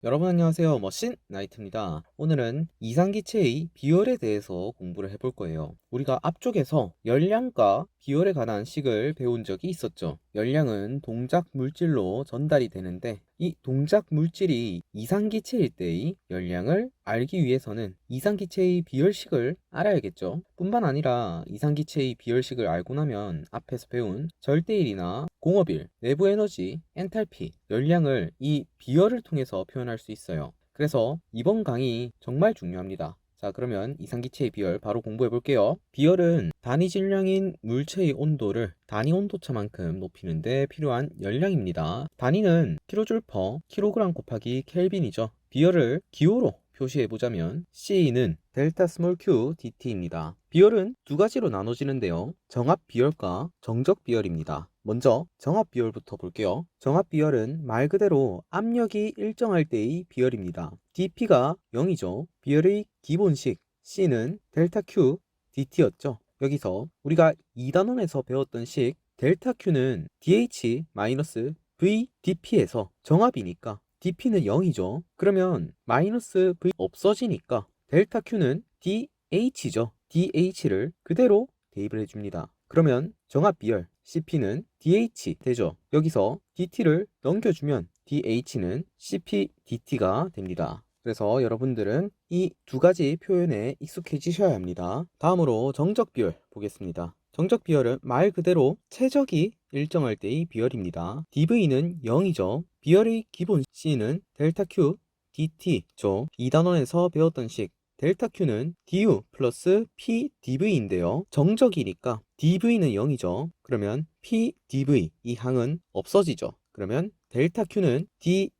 여러분 안녕하세요. 머신 나이트입니다. 오늘은 이상기체의 비열에 대해서 공부를 해볼 거예요. 우리가 앞쪽에서 열량과 비열에 관한 식을 배운 적이 있었죠. 열량은 동작 물질로 전달이 되는데 이 동작 물질이 이상기체일 때의 열량을 알기 위해서는 이상기체의 비열식을 알아야겠죠. 뿐만 아니라 이상기체의 비열식을 알고 나면 앞에서 배운 절대일이나 공업일, 내부 에너지, 엔탈피, 열량을 이 비열을 통해서 표현할 수 있어요. 그래서 이번 강의 정말 중요합니다. 자, 그러면 이상기체의 비열 바로 공부해 볼게요. 비열은 단위 질량인 물체의 온도를 단위 온도차만큼 높이는 데 필요한 열량입니다. 단위는 킬로줄 퍼 킬로그램 곱하기 켈빈이죠. 비열을 기호로 표시해 보자면 C는 델타 스몰 Q dt입니다. 비열은 두 가지로 나눠지는데요. 정합 비열과 정적 비열입니다. 먼저 정합 비열부터 볼게요. 정합 비열은 말 그대로 압력이 일정할 때의 비열입니다. dp가 0이죠. 비열의 기본식 C는 델타 Q dt였죠. 여기서 우리가 2단원에서 배웠던 식 델타 Q는 dh-v dp에서 정합이니까 dp는 0이죠. 그러면 마이너스 v 없어지니까 델타 Q는 dH죠. dH를 그대로 대입을 해줍니다. 그러면 정합 비열 CP는 dH 되죠. 여기서 dt를 넘겨주면 dH는 CP dt가 됩니다. 그래서 여러분들은 이 두 가지 표현에 익숙해지셔야 합니다. 다음으로 정적 비열 보겠습니다. 정적 비열은 말 그대로 최적이 일정할 때의 비열입니다. dV는 0이죠. 비열의 기본 C는 델타 Q dt죠. 2단원에서 배웠던 식 델타 Q는 du 플러스 p dv인데요. 정적이니까 dv는 0이죠. 그러면 p dv 이 항은 없어지죠. 그러면 델타 Q는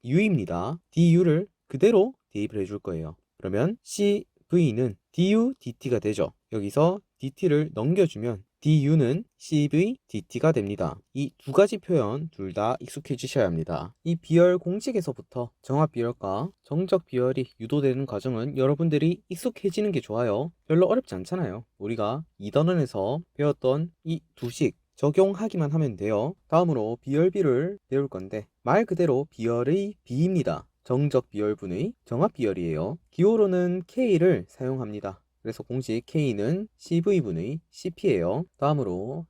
du입니다. du를 그대로 대입을 해줄 거예요. 그러면 cv는 du dt가 되죠. 여기서 dt를 넘겨주면 du는 cv dt가 됩니다. 이 두 가지 표현 둘 다 익숙해지셔야 합니다. 이 비열 공식에서부터 정합 비열과 정적 비열이 유도되는 과정은 여러분들이 익숙해지는 게 좋아요. 별로 어렵지 않잖아요. 우리가 2단원에서 배웠던 이 두 식 적용하기만 하면 돼요. 다음으로 비열비를 배울 건데 말 그대로 비열의 비입니다. 정적 비열분의 정합 비열이에요. 기호로는 K를 사용합니다. 그래서 공식 K는 CV분의 CP예요. 다음으로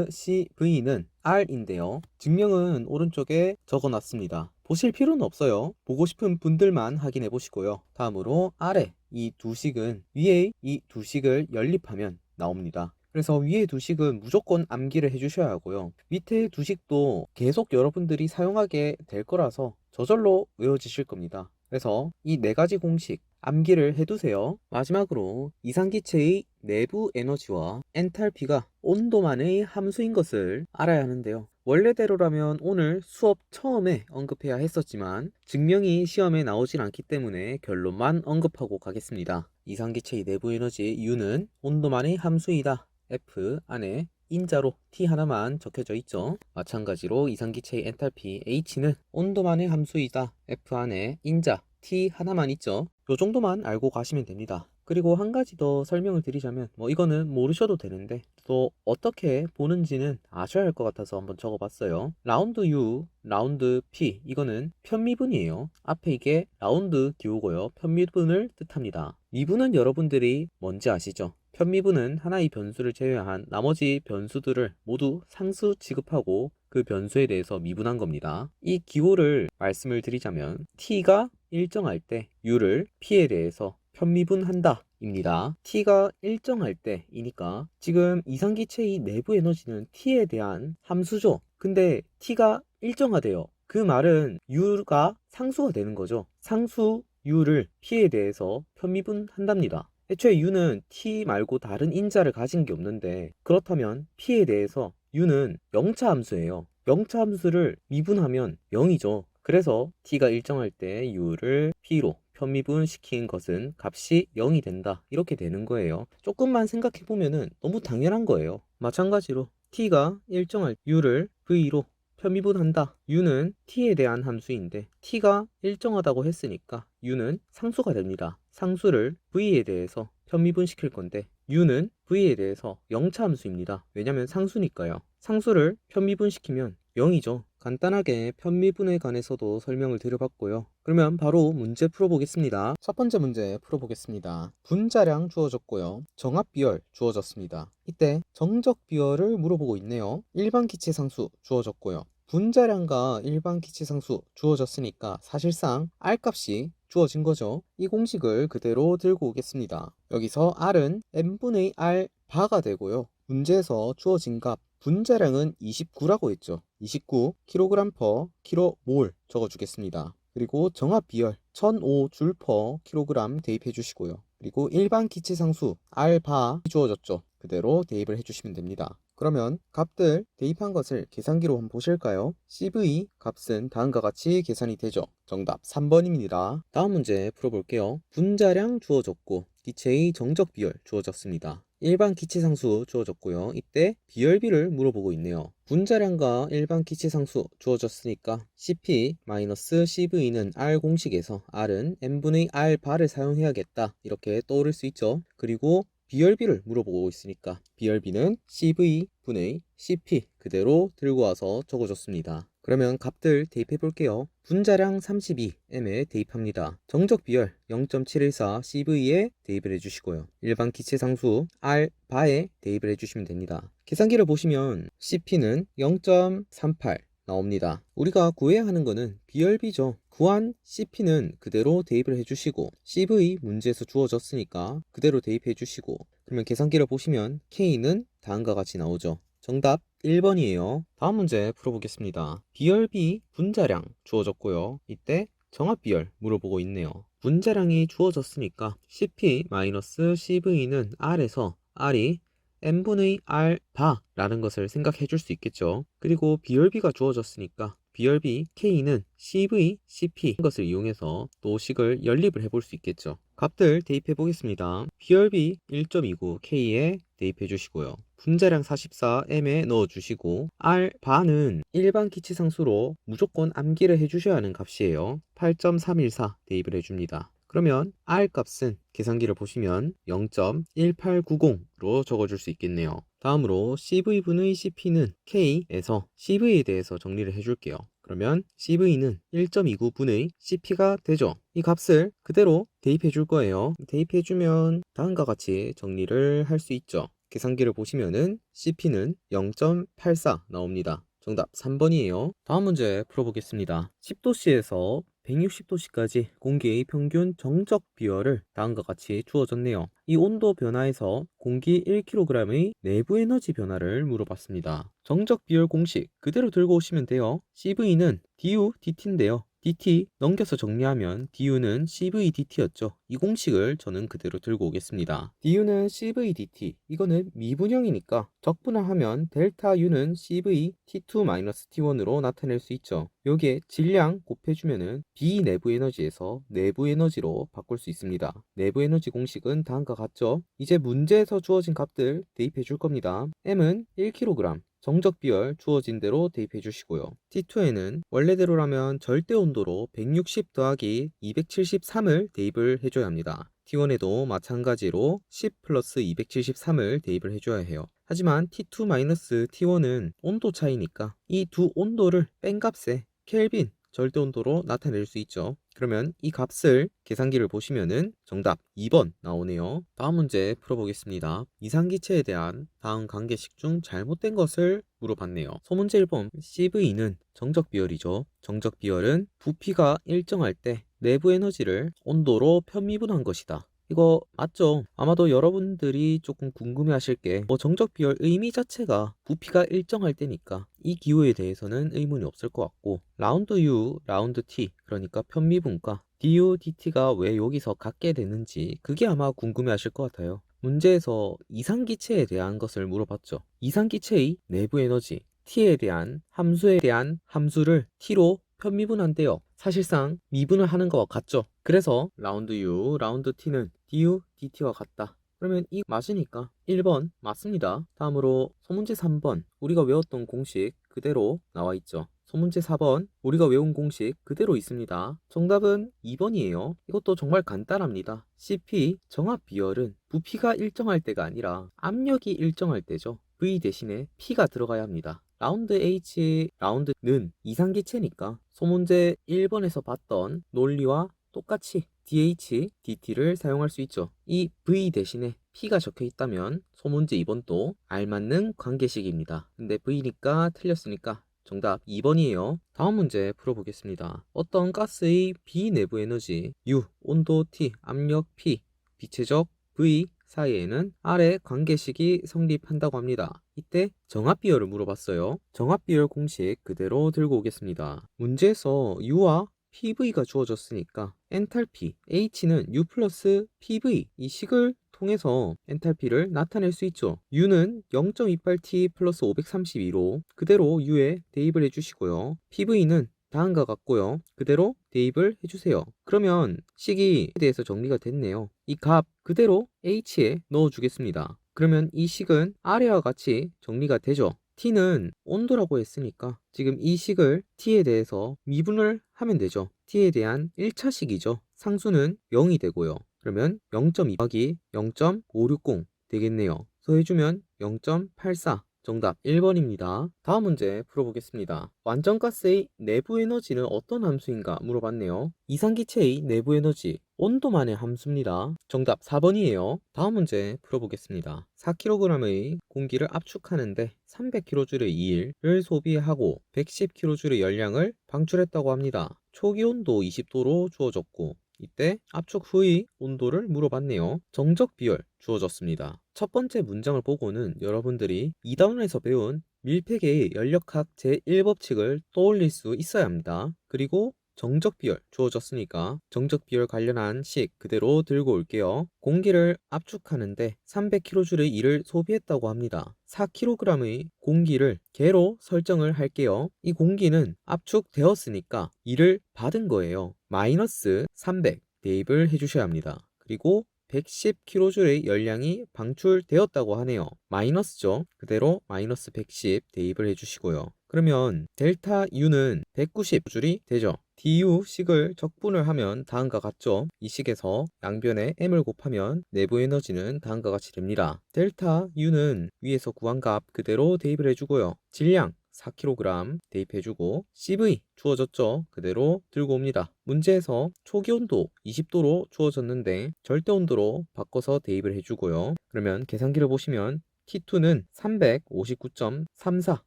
CP-CV는 R인데요. 증명은 오른쪽에 적어놨습니다. 보실 필요는 없어요. 보고 싶은 분들만 확인해 보시고요. 다음으로 아래 이 두 식은 위에 이 두 식을 연립하면 나옵니다. 그래서 위에 두 식은 무조건 암기를 해주셔야 하고요. 밑에 두 식도 계속 여러분들이 사용하게 될 거라서 저절로 외워지실 겁니다. 그래서 이 네 가지 공식 암기를 해두세요. 마지막으로 이상기체의 내부 에너지와 엔탈피가 온도만의 함수인 것을 알아야 하는데요. 원래대로라면 오늘 수업 처음에 언급해야 했었지만 증명이 시험에 나오질 않기 때문에 결론만 언급하고 가겠습니다. 이상기체의 내부 에너지 U는 온도만의 함수이다. F 안에 인자로 T 하나만 적혀져 있죠. 마찬가지로 이상기체의 엔탈피 H는 온도만의 함수이다. F 안에 인자 T 하나만 있죠. 요 정도만 알고 가시면 됩니다. 그리고 한 가지 더 설명을 드리자면 이거는 모르셔도 되는데 또 어떻게 보는지는 아셔야 할 것 같아서 한번 적어봤어요. 라운드 U, 라운드 P 이거는 편미분이에요. 앞에 이게 라운드 기호고요. 편미분을 뜻합니다. 미분은 여러분들이 뭔지 아시죠? 편미분은 하나의 변수를 제외한 나머지 변수들을 모두 상수 취급하고 그 변수에 대해서 미분한 겁니다. 이 기호를 말씀을 드리자면 t가 일정할 때 u를 p에 대해서 편미분한다 입니다. t가 일정할 때이니까 지금 이상기체의 내부 에너지는 t에 대한 함수죠. 근데 t가 일정하대요. 그 말은 u가 상수가 되는 거죠. 상수 u를 p에 대해서 편미분한답니다. 애초에 u는 t 말고 다른 인자를 가진 게 없는데 그렇다면 p에 대해서 u는 영차 함수예요. 영차 함수를 미분하면 0이죠. 그래서 t가 일정할 때 u를 p로 편미분시킨 것은 값이 0이 된다. 이렇게 되는 거예요. 조금만 생각해 보면은 너무 당연한 거예요. 마찬가지로 t가 일정할 u를 v로 편미분한다. u는 t에 대한 함수인데 t가 일정하다고 했으니까 u는 상수가 됩니다. 상수를 v에 대해서 편미분시킬 건데 u는 v에 대해서 영차 함수입니다. 왜냐면 상수니까요. 상수를 편미분시키면 0이죠. 간단하게 편미분에 관해서도 설명을 드려봤고요. 그러면 바로 문제 풀어보겠습니다. 첫 번째 문제 풀어보겠습니다. 분자량 주어졌고요. 정합 비열 주어졌습니다. 이때 정적 비열을 물어보고 있네요. 일반 기체 상수 주어졌고요. 분자량과 일반 기체 상수 주어졌으니까 사실상 R 값이 주어진 거죠. 이 공식을 그대로 들고 오겠습니다. 여기서 R은 n분의 R 바가 되고요. 문제에서 주어진 값 분자량은 29라고 했죠. 29kg per kmol 적어주겠습니다. 그리고 정합 비열 1005 줄 per kg 대입해 주시고요. 그리고 일반 기체 상수 R 바 주어졌죠. 그대로 대입을 해주시면 됩니다. 그러면 값들 대입한 것을 계산기로 한번 보실까요? CV 값은 다음과 같이 계산이 되죠. 정답 3번입니다. 다음 문제 풀어볼게요. 분자량 주어졌고 기체의 정적 비열 주어졌습니다. 일반 기체 상수 주어졌고요. 이때 비열비를 물어보고 있네요. 분자량과 일반 기체 상수 주어졌으니까 CP-CV는 R 공식에서 R은 n분의 R 바를 사용해야겠다. 이렇게 떠오를 수 있죠. 그리고 비열비를 물어보고 있으니까 비열비는 CV분의 CP 그대로 들고 와서 적어줬습니다. 그러면 값들 대입해 볼게요. 분자량 32m에 대입합니다. 정적 비열 0.714 CV에 대입을 해주시고요. 일반 기체 상수 R 바에 대입을 해주시면 됩니다. 계산기를 보시면 CP는 0.38 나옵니다. 우리가 구해야 하는 거는 비열비죠. 구한 CP는 그대로 대입을 해주시고 CV 문제에서 주어졌으니까 그대로 대입해 주시고 그러면 계산기를 보시면 K는 다음과 같이 나오죠. 정답 1번이에요. 다음 문제 풀어보겠습니다. 비열비 분자량 주어졌고요. 이때 정합비열 물어보고 있네요. 분자량이 주어졌으니까 CP-CV는 R에서 R이 n분의 R 바라는 것을 생각해 줄 수 있겠죠. 그리고 비열비가 주어졌으니까 비열비 K는 CV, CP 것을 이용해서 또 식을 연립을 해볼 수 있겠죠. 값들 대입해 보겠습니다. 비열비 1.29 K에 대입해 주시고요. 분자량 44m에 넣어 주시고 R 바는 일반 기체 상수로 무조건 암기를 해 주셔야 하는 값이에요. 8.314 대입을 해 줍니다. 그러면 R 값은 계산기를 보시면 0.1890로 적어줄 수 있겠네요. 다음으로 CV분의 CP는 K에서 CV에 대해서 정리를 해줄게요. 그러면 CV는 1.29분의 CP가 되죠. 이 값을 그대로 대입해 줄 거예요. 대입해 주면 다음과 같이 정리를 할 수 있죠. 계산기를 보시면은 CP는 0.84 나옵니다. 정답 3번이에요. 다음 문제 풀어보겠습니다. 10도씨에서 160도씨까지 공기의 평균 정적 비열을 다음과 같이 주어졌네요. 이 온도 변화에서 공기 1kg의 내부 에너지 변화를 물어봤습니다. 정적 비열 공식 그대로 들고 오시면 돼요. CV는 du dt인데요. dt 넘겨서 정리하면 du는 CVdt였죠. 이 공식을 저는 그대로 들고 오겠습니다. du는 CVdt 이거는 미분형이니까 적분화하면 델타 u는 CV T2-T1으로 나타낼 수 있죠. 여기에 질량 곱해주면은 비내부 에너지에서 내부 에너지로 바꿀 수 있습니다. 내부 에너지 공식은 다음과 같죠. 이제 문제에서 주어진 값들 대입해 줄 겁니다. m은 1kg 정적 비열 주어진 대로 대입해 주시고요. T2에는 원래대로라면 절대 온도로 160 더하기 273을 대입을 해줘야 합니다. T1에도 마찬가지로 10 플러스 273을 대입을 해줘야 해요. 하지만 T2-T1은 온도 차이니까 이 두 온도를 뺀 값에 켈빈 절대 온도로 나타낼 수 있죠. 그러면 이 값을 계산기를 보시면은 정답 2번 나오네요. 다음 문제 풀어보겠습니다. 이상기체에 대한 다음 관계식 중 잘못된 것을 물어봤네요. 소문제 1번 CV는 정적 비열이죠. 정적 비열은 부피가 일정할 때 내부 에너지를 온도로 편미분한 것이다. 이거 맞죠? 아마도 여러분들이 조금 궁금해 하실 게 정적 비열 의미 자체가 부피가 일정할 때니까 이 기호에 대해서는 의문이 없을 것 같고 라운드 U, 라운드 T 그러니까 편미분과 du, dt가 왜 여기서 같게 되는지 그게 아마 궁금해 하실 것 같아요. 문제에서 이상기체에 대한 것을 물어봤죠. 이상기체의 내부 에너지 T에 대한 함수에 대한 함수를 T로 편미분한데요. 사실상 미분을 하는 것과 같죠. 그래서 라운드 U, 라운드 T는 du, dt와 같다. 그러면 이 맞으니까 1번 맞습니다. 다음으로 소문제 3번 우리가 외웠던 공식 그대로 나와 있죠. 소문제 4번 우리가 외운 공식 그대로 있습니다. 정답은 2번이에요. 이것도 정말 간단합니다. CP 정합 비열은 부피가 일정할 때가 아니라 압력이 일정할 때죠. V 대신에 P가 들어가야 합니다. 라운드 H, 라운드는 이상기체니까 소문제 1번에서 봤던 논리와 똑같이 DH, DT를 사용할 수 있죠. 이 V 대신에 P가 적혀 있다면 소문제 2번도 알맞는 관계식입니다. 근데 V니까 틀렸으니까 정답 2번이에요. 다음 문제 풀어보겠습니다. 어떤 가스의 비내부 에너지 U, 온도 T, 압력 P, 비체적 V 사이에는 아래 관계식이 성립한다고 합니다. 이때 정합비열을 물어봤어요. 정합비열 공식 그대로 들고 오겠습니다. 문제에서 U와 PV가 주어졌으니까 엔탈피 H는 U 플러스 PV 이 식을 통해서 엔탈피를 나타낼 수 있죠. U는 0.28T 플러스 532로 그대로 U에 대입을 해주시고요. PV는 다음과 같고요. 그대로 대입을 해주세요. 그러면 식이 대해서 정리가 됐네요. 이 값 그대로 H에 넣어주겠습니다. 그러면 이 식은 아래와 같이 정리가 되죠. T는 온도라고 했으니까 지금 이 식을 T에 대해서 미분을 하면 되죠. T에 대한 1차식이죠. 상수는 0이 되고요. 그러면 0.2 더하기 0.560 되겠네요. 더해주면 0.84 정답 1번입니다. 다음 문제 풀어보겠습니다. 완전가스의 내부 에너지는 어떤 함수인가 물어봤네요. 이상기체의 내부 에너지 온도만의 함수입니다. 정답 4번이에요. 다음 문제 풀어보겠습니다. 4kg의 공기를 압축하는데 300kJ의 이일을 소비하고 110kJ의 열량을 방출했다고 합니다. 초기 온도 20도로 주어졌고 이때 압축 후의 온도를 물어봤네요. 정적 비열 주어졌습니다. 첫 번째 문장을 보고는 여러분들이 2단원에서 배운 밀폐계의 연력학 제1법칙을 떠올릴 수 있어야 합니다. 그리고 정적 비열 주어졌으니까 정적 비열 관련한 식 그대로 들고 올게요. 공기를 압축하는데 300kJ의 일을 소비했다고 합니다. 4kg의 공기를 개로 설정을 할게요. 이 공기는 압축되었으니까 일을 받은 거예요. 마이너스 300 대입을 해주셔야 합니다. 그리고 110kJ의 열량이 방출되었다고 하네요. 마이너스죠. 그대로 마이너스 110 대입을 해주시고요. 그러면 델타 U는 190J이 되죠. du 식을 적분을 하면 다음과 같죠. 이 식에서 양변에 m을 곱하면 내부 에너지는 다음과 같이 됩니다. 델타 U는 위에서 구한 값 그대로 대입을 해주고요. 질량 4kg 대입해주고 CV 주어졌죠. 그대로 들고 옵니다. 문제에서 초기 온도 20도로 주어졌는데 절대 온도로 바꿔서 대입을 해주고요. 그러면 계산기를 보시면 T2는 359.34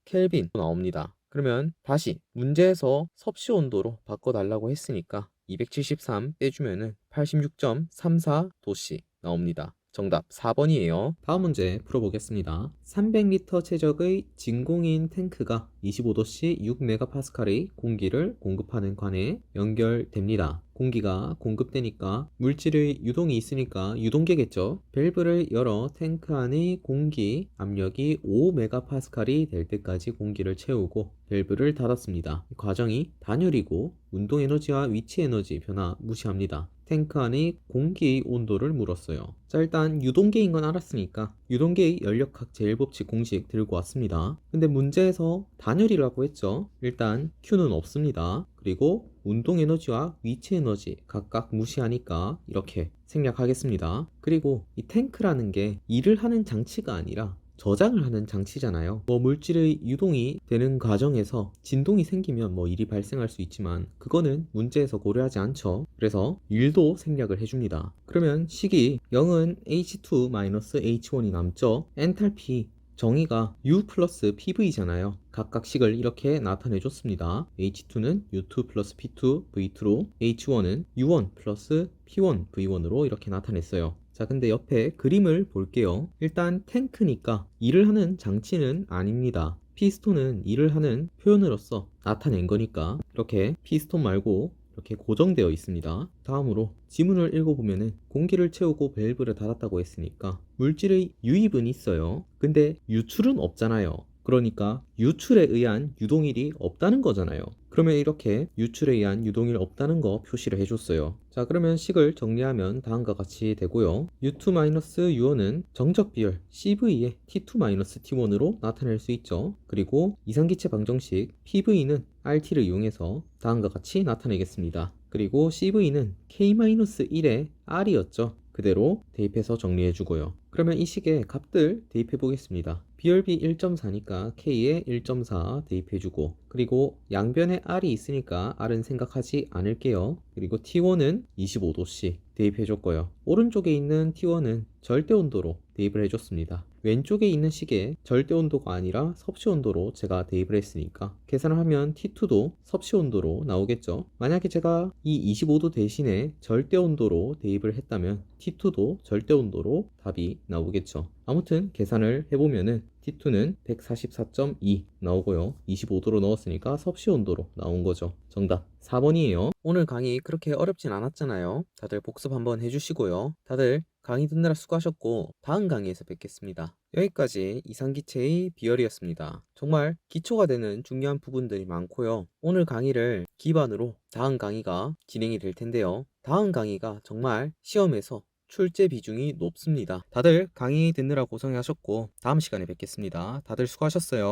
켈빈 나옵니다. 그러면 다시 문제에서 섭씨 온도로 바꿔달라고 했으니까 273 빼주면은 86.34도씨 나옵니다. 정답 4번이에요. 다음 문제 풀어보겠습니다. 300리터 체적의 진공인 탱크가 25도씨 6메가파스칼의 공기를 공급하는 관에 연결됩니다. 공기가 공급되니까 물질의 유동이 있으니까 유동계겠죠. 밸브를 열어 탱크 안의 공기 압력이 5메가파스칼이 될 때까지 공기를 채우고 밸브를 닫았습니다. 이 과정이 단열이고 운동에너지와 위치에너지 변화 무시합니다. 탱크 안의 공기의 온도를 물었어요. 자, 일단 유동계인 건 알았으니까 유동계의 연력학 제1법칙 공식 들고 왔습니다. 근데 문제에서 단열이라고 했죠. 일단 Q는 없습니다. 그리고 운동에너지와 위치에너지 각각 무시하니까 이렇게 생략하겠습니다. 그리고 이 탱크라는 게 일을 하는 장치가 아니라 저장을 하는 장치잖아요. 물질의 유동이 되는 과정에서 진동이 생기면 일이 발생할 수 있지만 그거는 문제에서 고려하지 않죠. 그래서 일도 생략을 해줍니다. 그러면 식이 0은 H2-H1이 남죠. 엔탈피 정의가 U 플러스 PV잖아요. 각각 식을 이렇게 나타내 줬습니다. H2는 U2 플러스 P2 V2로 H1은 U1 플러스 P1 V1으로 이렇게 나타냈어요. 자, 근데 옆에 그림을 볼게요. 일단 탱크니까 일을 하는 장치는 아닙니다. 피스톤은 일을 하는 표현으로서 나타낸 거니까 이렇게 피스톤 말고 이렇게 고정되어 있습니다. 다음으로 지문을 읽어보면은 공기를 채우고 밸브를 닫았다고 했으니까 물질의 유입은 있어요. 근데 유출은 없잖아요. 그러니까 유출에 의한 유동일이 없다는 거잖아요. 그러면 이렇게 유출에 의한 유동일 없다는 거 표시를 해줬어요. 자, 그러면 식을 정리하면 다음과 같이 되고요. U2-U1은 정적 비열 CV의 T2-T1으로 나타낼 수 있죠. 그리고 이상기체 방정식 PV는 RT를 이용해서 다음과 같이 나타내겠습니다. 그리고 CV는 K-1의 R이었죠. 그대로 대입해서 정리해주고요. 그러면 이 식에 값들 대입해 보겠습니다. B열비 1.4니까 K에 1.4 대입해주고, 그리고 양변에 R이 있으니까 R은 생각하지 않을게요. 그리고 T1은 25도씨 대입해줬고요. 오른쪽에 있는 T1은 절대 온도로 대입을 해줬습니다. 왼쪽에 있는 식에 절대 온도가 아니라 섭씨 온도로 제가 대입을 했으니까 계산을 하면 T2도 섭씨 온도로 나오겠죠. 만약에 제가 이 25도 대신에 절대 온도로 대입을 했다면 T2도 절대 온도로 답이 나오겠죠. 아무튼 계산을 해보면은 T2는 144.2 나오고요. 25도로 넣었으니까 섭씨 온도로 나온 거죠. 정답 4번이에요. 오늘 강의 그렇게 어렵진 않았잖아요. 다들 복습 한번 해주시고요. 다들 강의 듣느라 수고하셨고 다음 강의에서 뵙겠습니다. 여기까지 이상기체의 비열이었습니다. 정말 기초가 되는 중요한 부분들이 많고요. 오늘 강의를 기반으로 다음 강의가 진행이 될 텐데요. 다음 강의가 정말 시험에서 출제 비중이 높습니다. 다들 강의 듣느라 고생하셨고 다음 시간에 뵙겠습니다. 다들 수고하셨어요.